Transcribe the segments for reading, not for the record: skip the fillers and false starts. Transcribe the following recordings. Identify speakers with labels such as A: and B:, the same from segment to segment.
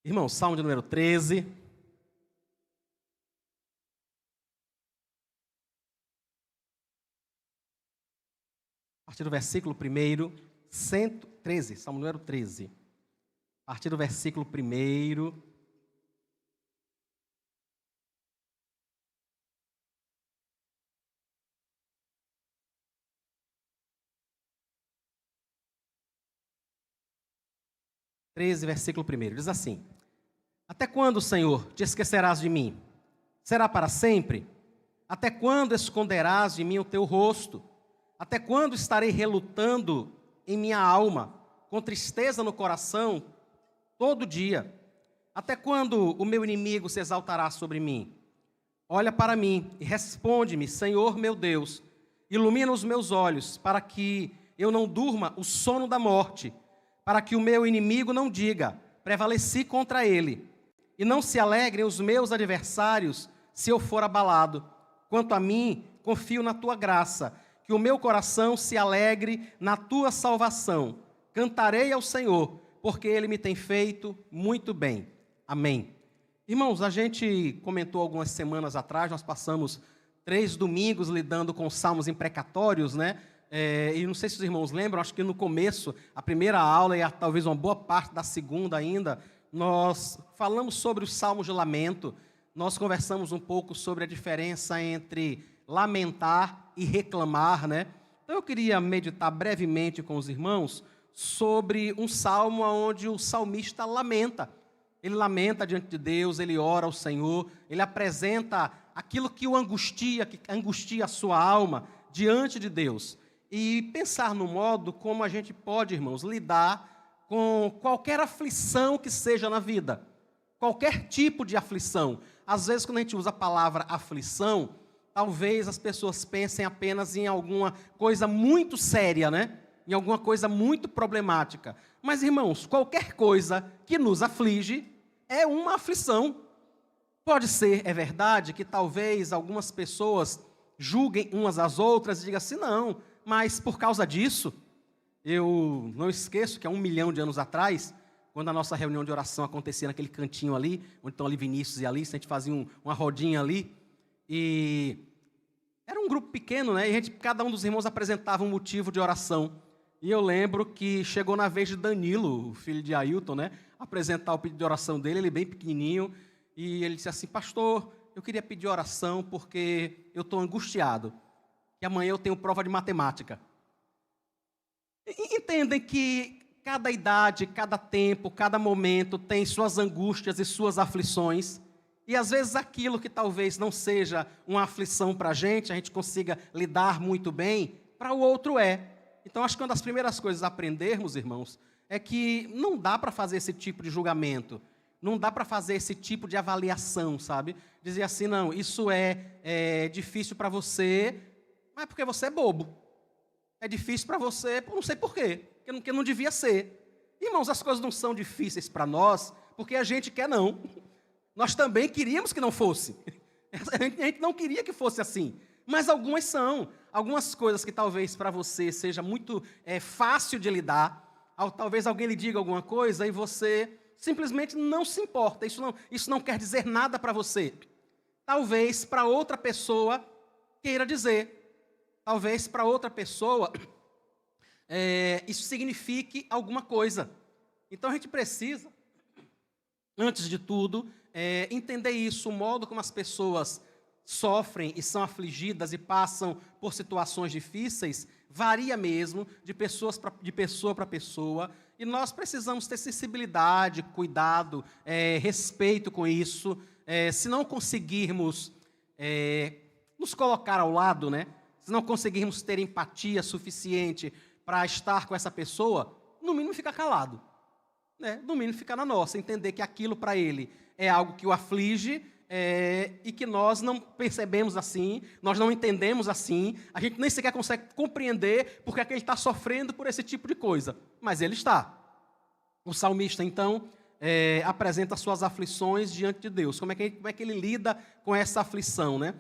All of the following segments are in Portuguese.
A: Irmãos, Salmo de número 13. A partir do versículo 1, 113, Salmo número 13. A partir do versículo 1. Versículo 1, diz assim: Até quando, Senhor, te esquecerás de mim? Será para sempre? Até quando esconderás de mim o teu rosto? Até quando estarei relutando em minha alma, com tristeza no coração, todo dia? Até quando o meu inimigo se exaltará sobre mim? Olha para mim e responde-me, Senhor meu Deus, ilumina os meus olhos, para que eu não durma o sono da morte, para que o meu inimigo não diga, prevaleci contra ele, e não se alegrem os meus adversários se eu for abalado. Quanto a mim, confio na tua graça, que o meu coração se alegre na tua salvação. Cantarei ao Senhor, porque ele me tem feito muito bem. Amém. Irmãos, a gente comentou algumas semanas atrás, nós passamos 3 domingos lidando com salmos imprecatórios, né? E não sei se os irmãos lembram, acho que no começo, a primeira aula e talvez uma boa parte da segunda ainda, nós falamos sobre os salmos de lamento, nós conversamos um pouco sobre a diferença entre lamentar e reclamar, né? Então eu queria meditar brevemente com os irmãos sobre um salmo onde o salmista lamenta. Ele lamenta diante de Deus, ele ora ao Senhor, ele apresenta aquilo que o angustia, que angustia a sua alma diante de Deus. E pensar no modo como a gente pode, irmãos, lidar com qualquer aflição que seja na vida. Qualquer tipo de aflição. Às vezes, quando a gente usa a palavra aflição, talvez as pessoas pensem apenas em alguma coisa muito séria, né? Em alguma coisa muito problemática. Mas, irmãos, qualquer coisa que nos aflige é uma aflição. Pode ser, é verdade, que talvez algumas pessoas julguem umas às outras e digam assim, não, mas por causa disso, eu não esqueço que há 1 milhão de anos atrás, quando a nossa reunião de oração acontecia naquele cantinho ali, onde estão ali Vinícius e Alice, a gente fazia uma rodinha ali, e era um grupo pequeno, né? E cada um dos irmãos apresentava um motivo de oração. E eu lembro que chegou na vez de Danilo, o filho de Ailton, né? Apresentar o pedido de oração dele, ele bem pequenininho, e ele disse assim, pastor, eu queria pedir oração porque eu estou angustiado, que amanhã eu tenho prova de matemática. Entendem que cada idade, cada tempo, cada momento tem suas angústias e suas aflições, e às vezes aquilo que talvez não seja uma aflição para a gente consiga lidar muito bem, para o outro é. Então acho que uma das primeiras coisas a aprendermos, irmãos, é que não dá para fazer esse tipo de julgamento, não dá para fazer esse tipo de avaliação, sabe? Dizer assim, não, isso é difícil para você, mas porque você é bobo. É difícil para você, não sei por quê, porque não devia ser. Irmãos, as coisas não são difíceis para nós, porque a gente quer não. Nós também queríamos que não fosse. A gente não queria que fosse assim. Mas algumas são. Algumas coisas que talvez para você seja muito fácil de lidar. Talvez alguém lhe diga alguma coisa e você simplesmente não se importa. Isso não quer dizer nada para você. Talvez para outra pessoa queira dizer. Talvez para outra pessoa isso signifique alguma coisa. Então a gente precisa, antes de tudo, entender isso, o modo como as pessoas sofrem e são afligidas e passam por situações difíceis, varia mesmo de pessoa para pessoa, e nós precisamos ter sensibilidade, cuidado, respeito com isso. Se não conseguirmos nos colocar ao lado, né? Se não conseguirmos ter empatia suficiente para estar com essa pessoa, no mínimo ficar calado. Né? No mínimo ficar na nossa, entender que aquilo para ele é algo que o aflige e que nós não percebemos assim, nós não entendemos assim, a gente nem sequer consegue compreender porque é que ele está sofrendo por esse tipo de coisa. Mas ele está. O salmista, então, apresenta suas aflições diante de Deus. Como é que ele lida com essa aflição, né?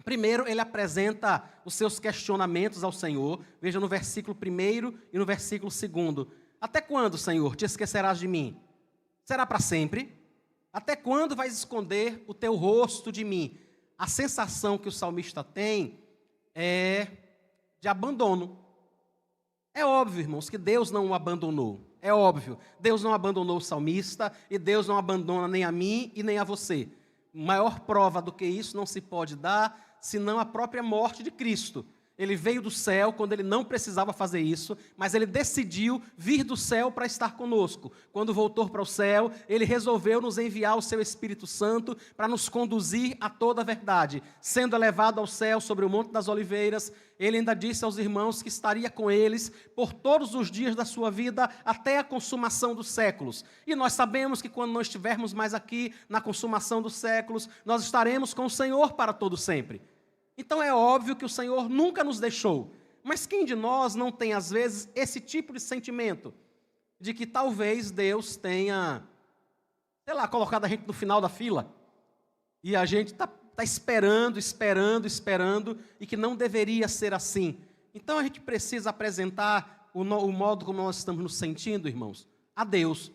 A: Primeiro, ele apresenta os seus questionamentos ao Senhor. Veja no versículo 1 e no versículo 2. Até quando, Senhor, te esquecerás de mim? Será para sempre? Até quando vais esconder o teu rosto de mim? A sensação que o salmista tem é de abandono. É óbvio, irmãos, que Deus não o abandonou. É óbvio, Deus não abandonou o salmista e Deus não abandona nem a mim e nem a você. Maior prova do que isso não se pode dar, senão a própria morte de Cristo. Ele veio do céu quando ele não precisava fazer isso, mas ele decidiu vir do céu para estar conosco. Quando voltou para o céu, ele resolveu nos enviar o seu Espírito Santo para nos conduzir a toda a verdade. Sendo elevado ao céu sobre o Monte das Oliveiras, ele ainda disse aos irmãos que estaria com eles por todos os dias da sua vida até a consumação dos séculos. E nós sabemos que quando não estivermos mais aqui na consumação dos séculos, nós estaremos com o Senhor para todo sempre. Então é óbvio que o Senhor nunca nos deixou. Mas quem de nós não tem, às vezes, esse tipo de sentimento? De que talvez Deus tenha, colocado a gente no final da fila. E a gente está esperando, e que não deveria ser assim. Então a gente precisa apresentar o modo como nós estamos nos sentindo, irmãos, a Deus.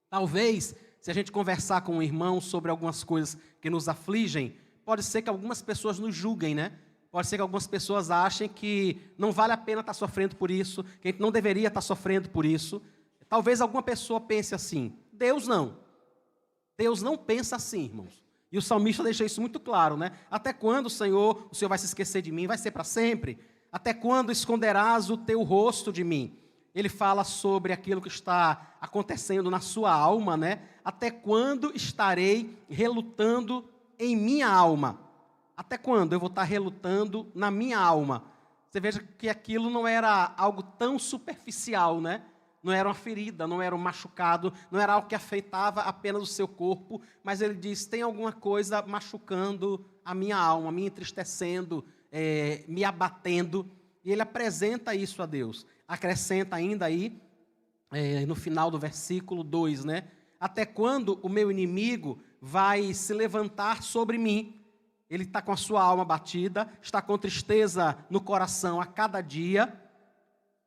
A: Talvez, se a gente conversar com um irmão sobre algumas coisas que nos afligem, pode ser que algumas pessoas nos julguem, né? Pode ser que algumas pessoas achem que não vale a pena estar sofrendo por isso, que a gente não deveria estar sofrendo por isso. Talvez alguma pessoa pense assim. Deus não. Deus não pensa assim, irmãos. E o salmista deixa isso muito claro, né? Até quando, Senhor, o Senhor vai se esquecer de mim? Vai ser para sempre? Até quando esconderás o teu rosto de mim? Ele fala sobre aquilo que está acontecendo na sua alma, né? Até quando estarei relutando em minha alma? Até quando eu vou estar relutando na minha alma? Você veja que aquilo não era algo tão superficial, né? Não era uma ferida, não era um machucado, não era algo que afetava apenas o seu corpo, mas ele diz, tem alguma coisa machucando a minha alma, me entristecendo, me abatendo, e ele apresenta isso a Deus. Acrescenta ainda aí, no final do versículo 2, né? Até quando o meu inimigo vai se levantar sobre mim? Ele está com a sua alma batida, está com tristeza no coração a cada dia,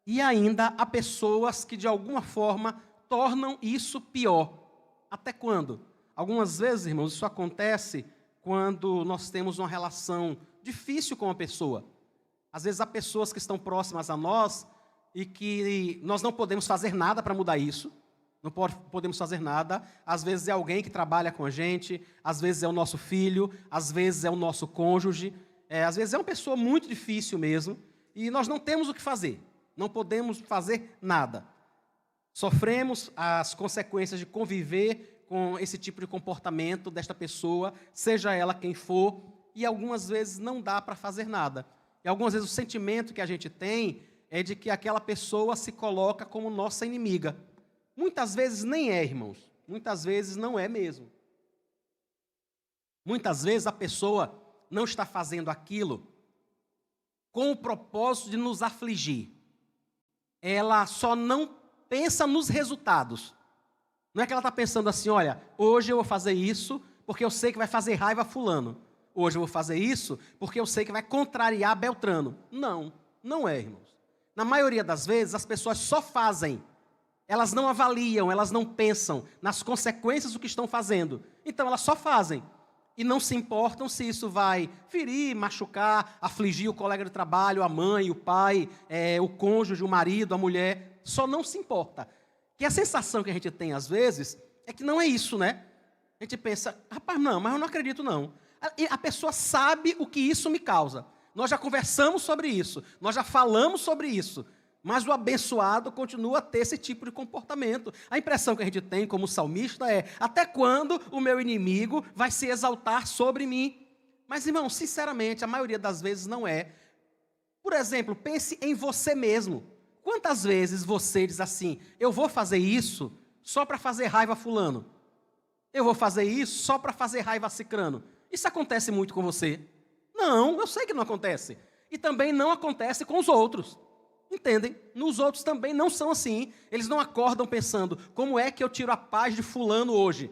A: e ainda há pessoas que de alguma forma tornam isso pior. Até quando? Algumas vezes, irmãos, isso acontece quando nós temos uma relação difícil com uma pessoa. Às vezes há pessoas que estão próximas a nós e que nós não podemos fazer nada para mudar isso. Não podemos fazer nada. Às vezes é alguém que trabalha com a gente, às vezes é o nosso filho, às vezes é o nosso cônjuge, às vezes é uma pessoa muito difícil mesmo, e nós não temos o que fazer, não podemos fazer nada. Sofremos as consequências de conviver com esse tipo de comportamento desta pessoa, seja ela quem for, e algumas vezes não dá para fazer nada. E algumas vezes o sentimento que a gente tem é de que aquela pessoa se coloca como nossa inimiga. Muitas vezes nem é, irmãos. Muitas vezes não é mesmo. Muitas vezes a pessoa não está fazendo aquilo com o propósito de nos afligir. Ela só não pensa nos resultados. Não é que ela está pensando assim, olha, hoje eu vou fazer isso porque eu sei que vai fazer raiva a fulano. Hoje eu vou fazer isso porque eu sei que vai contrariar Beltrano. Não, não é, irmãos. Na maioria das vezes as pessoas só fazem. Elas não avaliam, elas não pensam nas consequências do que estão fazendo. Então elas só fazem. E não se importam se isso vai ferir, machucar, afligir o colega de trabalho, a mãe, o pai, o cônjuge, o marido, a mulher. Só não se importa. Que a sensação que a gente tem às vezes é que não é isso, né? A gente pensa, rapaz, não, mas eu não acredito não. A pessoa sabe o que isso me causa. Nós já conversamos sobre isso, nós já falamos sobre isso. Mas o abençoado continua a ter esse tipo de comportamento. A impressão que a gente tem como salmista é, até quando o meu inimigo vai se exaltar sobre mim? Mas, irmão, sinceramente, a maioria das vezes não é. Por exemplo, pense em você mesmo. Quantas vezes você diz assim, eu vou fazer isso só para fazer raiva a fulano? Eu vou fazer isso só para fazer raiva a cicrano? Isso acontece muito com você? Não, eu sei que não acontece. E também não acontece com os outros. Entendem? Nos outros também não são assim. Eles não acordam pensando, como é que eu tiro a paz de fulano hoje?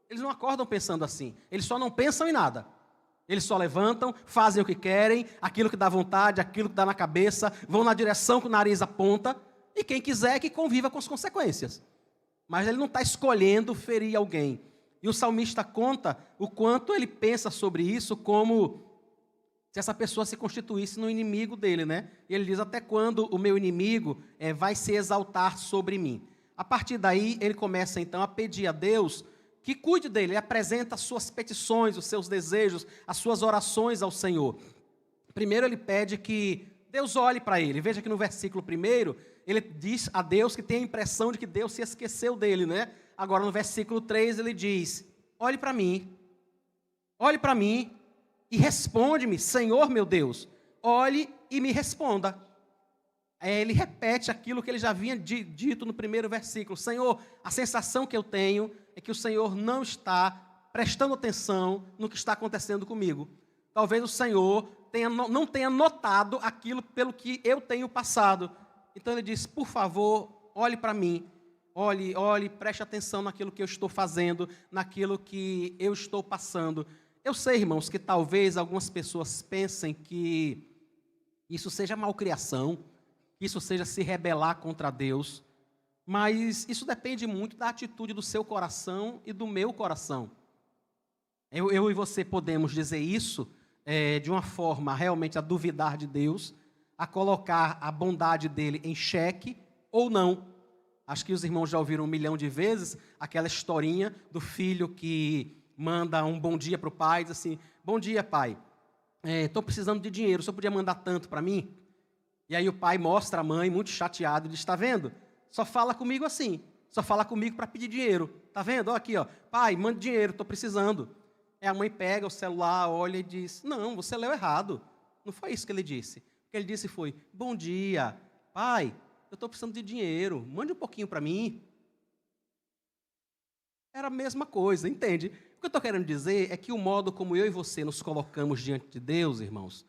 A: Eles não acordam pensando assim. Eles só não pensam em nada. Eles só levantam, fazem o que querem, aquilo que dá vontade, aquilo que dá na cabeça, vão na direção que o nariz aponta, e quem quiser que conviva com as consequências. Mas ele não está escolhendo ferir alguém. E o salmista conta o quanto ele pensa sobre isso como se essa pessoa se constituísse no inimigo dele, né? E ele diz, até quando o meu inimigo vai se exaltar sobre mim? A partir daí, ele começa então a pedir a Deus que cuide dele. Ele apresenta as suas petições, os seus desejos, as suas orações ao Senhor. Primeiro ele pede que Deus olhe para ele. Veja que no versículo 1, ele diz a Deus que tem a impressão de que Deus se esqueceu dele, né? Agora no versículo 3 ele diz, olhe para mim e responde-me, Senhor meu Deus, olhe e me responda. Ele repete aquilo que ele já havia dito no primeiro versículo. Senhor, a sensação que eu tenho é que o Senhor não está prestando atenção no que está acontecendo comigo. Talvez o Senhor não tenha notado aquilo pelo que eu tenho passado. Então ele diz, por favor, olhe para mim. Olhe, preste atenção naquilo que eu estou fazendo, naquilo que eu estou passando. Eu sei, irmãos, que talvez algumas pessoas pensem que isso seja malcriação, que isso seja se rebelar contra Deus, mas isso depende muito da atitude do seu coração e do meu coração. Eu e você podemos dizer isso de uma forma realmente a duvidar de Deus, a colocar a bondade dele em xeque ou não. Acho que os irmãos já ouviram 1 milhão de vezes aquela historinha do filho que manda um bom dia para o pai, diz assim, bom dia pai, estou precisando de dinheiro, o senhor podia mandar tanto para mim? E aí o pai mostra a mãe, muito chateado, e diz, está vendo? Só fala comigo assim, só fala comigo para pedir dinheiro. Está vendo? Olha aqui, ó. Pai, manda dinheiro, estou precisando. Aí a mãe pega o celular, olha e diz, não, você leu errado. Não foi isso que ele disse. O que ele disse foi, bom dia, pai, eu estou precisando de dinheiro, mande um pouquinho para mim. Era a mesma coisa, entende? O que eu estou querendo dizer é que o modo como eu e você nos colocamos diante de Deus, irmãos,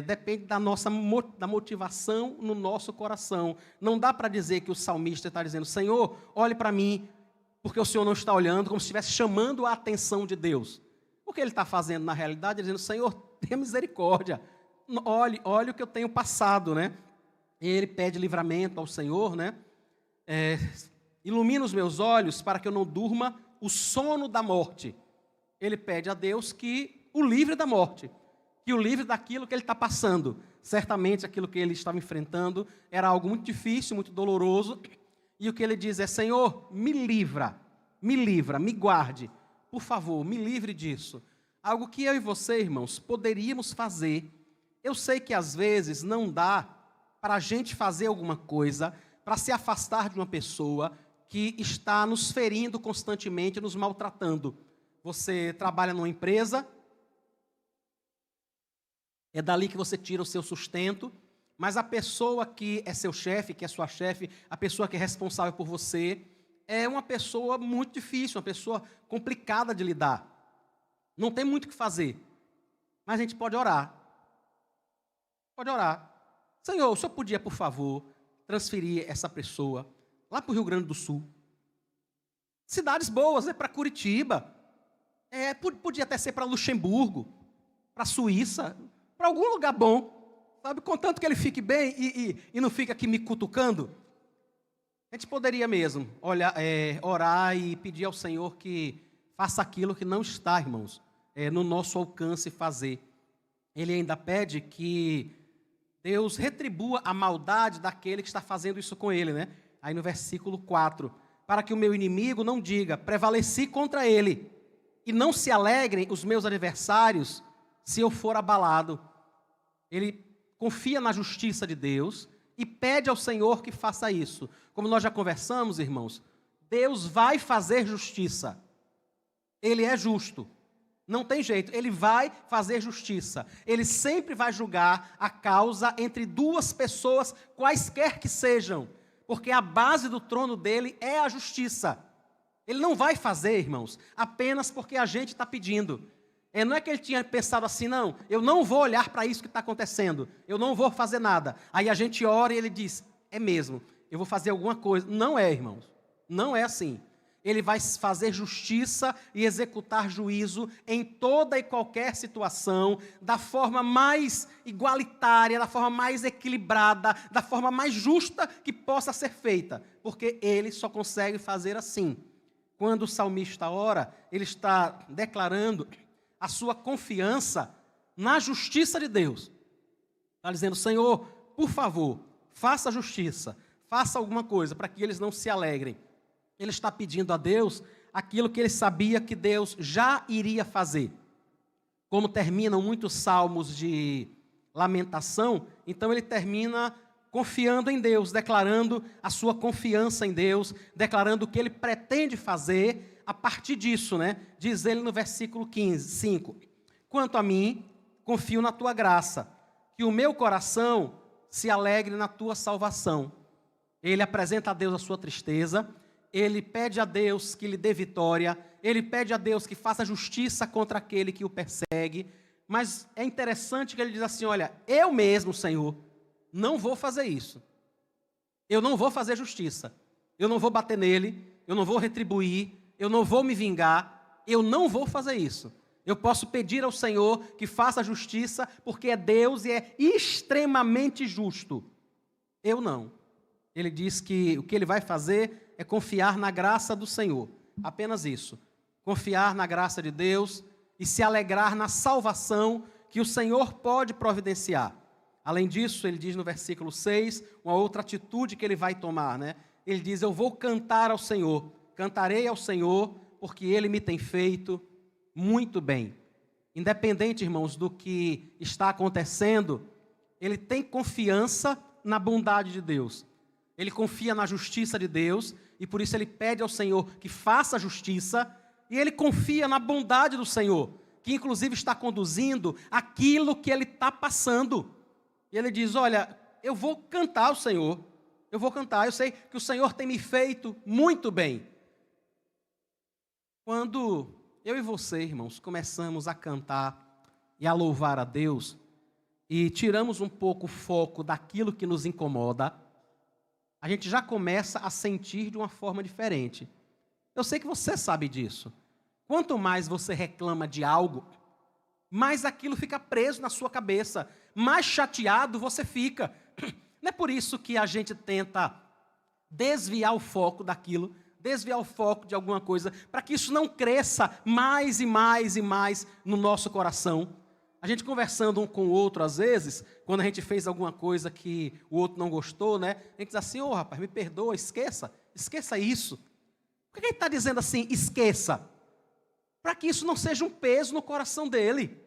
A: depende da motivação no nosso coração. Não dá para dizer que o salmista está dizendo, Senhor, olhe para mim, porque o Senhor não está olhando, como se estivesse chamando a atenção de Deus. O que ele está fazendo na realidade? Ele dizendo, Senhor, tenha misericórdia, olhe o que eu tenho passado, né? Ele pede livramento ao Senhor, né? Ilumina os meus olhos para que eu não durma o sono da morte. Ele pede a Deus que o livre da morte, que o livre daquilo que ele está passando. Certamente aquilo que ele estava enfrentando era algo muito difícil, muito doloroso. E o que ele diz é, Senhor, me livra, me guarde. Por favor, me livre disso. Algo que eu e você, irmãos, poderíamos fazer. Eu sei que às vezes não dá para a gente fazer alguma coisa, para se afastar de uma pessoa que está nos ferindo constantemente, nos maltratando. Você trabalha numa empresa, é dali que você tira o seu sustento, mas a pessoa que é seu chefe, que é sua chefe, a pessoa que é responsável por você, é uma pessoa muito difícil, uma pessoa complicada de lidar. Não tem muito o que fazer, mas a gente pode orar. Pode orar. Senhor, o senhor podia, por favor, transferir essa pessoa lá para o Rio Grande do Sul? Cidades boas, para Curitiba. Podia até ser para Luxemburgo, para Suíça, para algum lugar bom, sabe? Contanto que ele fique bem e não fique aqui me cutucando. A gente poderia mesmo orar e pedir ao Senhor que faça aquilo que não está, irmãos, no nosso alcance fazer. Ele ainda pede que Deus retribua a maldade daquele que está fazendo isso com ele, né? Aí no versículo 4, para que o meu inimigo não diga, prevaleci contra ele, e não se alegrem os meus adversários se eu for abalado. Ele confia na justiça de Deus e pede ao Senhor que faça isso. Como nós já conversamos, irmãos, Deus vai fazer justiça. Ele é justo. Não tem jeito, ele vai fazer justiça. Ele sempre vai julgar a causa entre duas pessoas, quaisquer que sejam, porque a base do trono dele é a justiça. Ele não vai fazer, irmãos, apenas porque a gente está pedindo. Não é que ele tinha pensado assim, não, eu não vou olhar para isso que está acontecendo, eu não vou fazer nada. Aí a gente ora e ele diz, é mesmo, eu vou fazer alguma coisa. Não é, irmãos, não é assim. Ele vai fazer justiça e executar juízo em toda e qualquer situação, da forma mais igualitária, da forma mais equilibrada, da forma mais justa que possa ser feita, porque ele só consegue fazer assim, quando o salmista ora, ele está declarando a sua confiança na justiça de Deus. Está dizendo, Senhor, por favor, faça justiça, faça alguma coisa para que eles não se alegrem. Ele está pedindo a Deus aquilo que ele sabia que Deus já iria fazer. Como terminam muitos salmos de lamentação, então ele termina confiando em Deus, declarando a sua confiança em Deus, declarando o que ele pretende fazer a partir disso, né? Diz ele no versículo 5, quanto a mim, confio na tua graça, que o meu coração se alegre na tua salvação. Ele apresenta a Deus a sua tristeza, ele pede a Deus que lhe dê vitória, ele pede a Deus que faça justiça contra aquele que o persegue, mas é interessante que ele diz assim, olha, eu mesmo, Senhor, não vou fazer isso. Eu não vou fazer justiça. Eu não vou bater nele, eu não vou retribuir, eu não vou me vingar, eu não vou fazer isso. Eu posso pedir ao Senhor que faça justiça, porque é Deus e é extremamente justo. Eu não. Ele diz que o que ele vai fazer é confiar na graça do Senhor. Apenas isso. Confiar na graça de Deus e se alegrar na salvação que o Senhor pode providenciar. Além disso, ele diz no versículo 6, uma outra atitude que ele vai tomar, né? Ele diz, eu vou cantar ao Senhor, cantarei ao Senhor, porque Ele me tem feito muito bem. Independente, irmãos, do que está acontecendo, ele tem confiança na bondade de Deus. Ele confia na justiça de Deus, e por isso ele pede ao Senhor que faça justiça, e ele confia na bondade do Senhor, que inclusive está conduzindo aquilo que ele está passando. E ele diz, olha, eu vou cantar ao Senhor, eu vou cantar, eu sei que o Senhor tem me feito muito bem. Quando eu e você, irmãos, começamos a cantar e a louvar a Deus, e tiramos um pouco o foco daquilo que nos incomoda, a gente já começa a sentir de uma forma diferente. Eu sei que você sabe disso. Quanto mais você reclama de algo, mais aquilo fica preso na sua cabeça, mais chateado você fica. Não é por isso que a gente tenta desviar o foco daquilo, desviar o foco de alguma coisa, para que isso não cresça mais e mais e mais no nosso coração. A gente conversando um com o outro, às vezes, quando a gente fez alguma coisa que o outro não gostou, né? A gente diz assim, ô rapaz, me perdoa, esqueça isso. Por que ele está dizendo assim, esqueça? Para que isso não seja um peso no coração dele.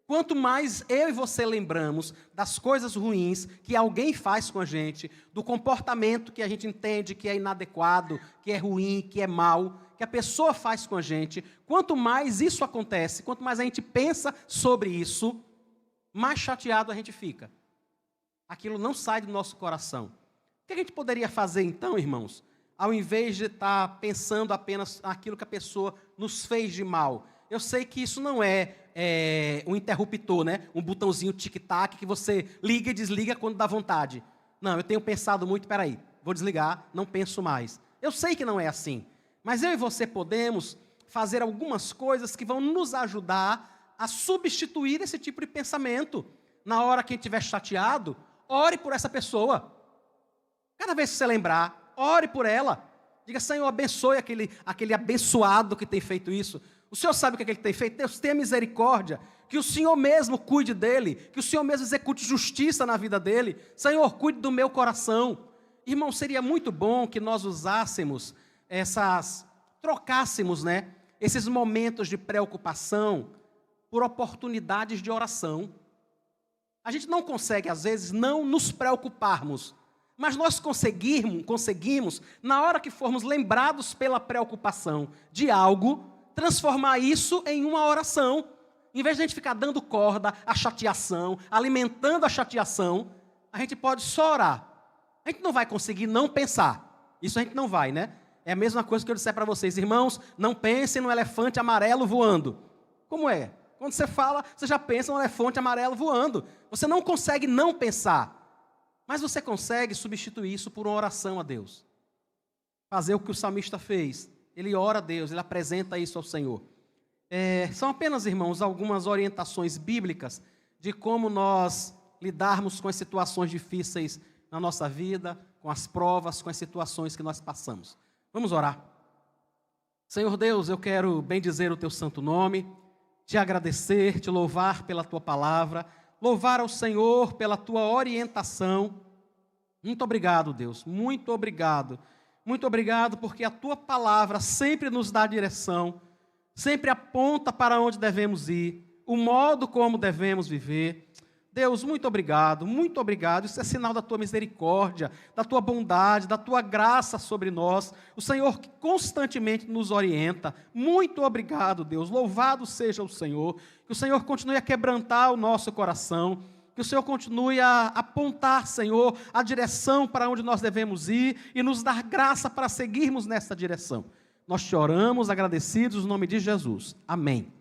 A: Quanto mais eu e você lembramos das coisas ruins que alguém faz com a gente, do comportamento que a gente entende que é inadequado, que é ruim, que é mau, que a pessoa faz com a gente, quanto mais isso acontece, quanto mais a gente pensa sobre isso, mais chateado a gente fica. Aquilo não sai do nosso coração. O que a gente poderia fazer então, irmãos? Ao invés de estar pensando apenas naquilo que a pessoa nos fez de mal. Eu sei que isso não é um interruptor, né? Um botãozinho tic-tac que você liga e desliga quando dá vontade. Não, eu tenho pensado muito, peraí, vou desligar, não penso mais. Eu sei que não é assim. Mas eu e você podemos fazer algumas coisas que vão nos ajudar a substituir esse tipo de pensamento. Na hora que estiver chateado, ore por essa pessoa. Cada vez que você lembrar, ore por ela. Diga, Senhor, abençoe aquele abençoado que tem feito isso. O Senhor sabe o que ele tem feito? Deus tenha misericórdia. Que o Senhor mesmo cuide dele. Que o Senhor mesmo execute justiça na vida dele. Senhor, cuide do meu coração. Irmão, seria muito bom que nós usássemos trocássemos, né, esses momentos de preocupação por oportunidades de oração. A gente não consegue, às vezes, não nos preocuparmos, mas nós conseguimos, na hora que formos lembrados pela preocupação de algo, transformar isso em uma oração. Em vez de a gente ficar dando corda à chateação, alimentando a chateação, a gente pode só orar. A gente não vai conseguir não pensar. Isso a gente não vai, né? É a mesma coisa que eu disser para vocês, irmãos, não pensem no elefante amarelo voando. Como é? Quando você fala, você já pensa no elefante amarelo voando. Você não consegue não pensar. Mas você consegue substituir isso por uma oração a Deus. Fazer o que o salmista fez. Ele ora a Deus, ele apresenta isso ao Senhor. São apenas, irmãos, algumas orientações bíblicas de como nós lidarmos com as situações difíceis na nossa vida, com as provas, com as situações que nós passamos. Vamos orar. Senhor Deus, eu quero bendizer o teu santo nome, te agradecer, te louvar pela tua palavra, louvar ao Senhor pela tua orientação. Muito obrigado, Deus, muito obrigado. Muito obrigado porque a tua palavra sempre nos dá direção, sempre aponta para onde devemos ir, o modo como devemos viver. Deus, muito obrigado, isso é sinal da tua misericórdia, da tua bondade, da tua graça sobre nós, o Senhor que constantemente nos orienta. Muito obrigado, Deus, louvado seja o Senhor, que o Senhor continue a quebrantar o nosso coração, que o Senhor continue a apontar, Senhor, a direção para onde nós devemos ir e nos dar graça para seguirmos nessa direção. Nós te oramos agradecidos no nome de Jesus. Amém.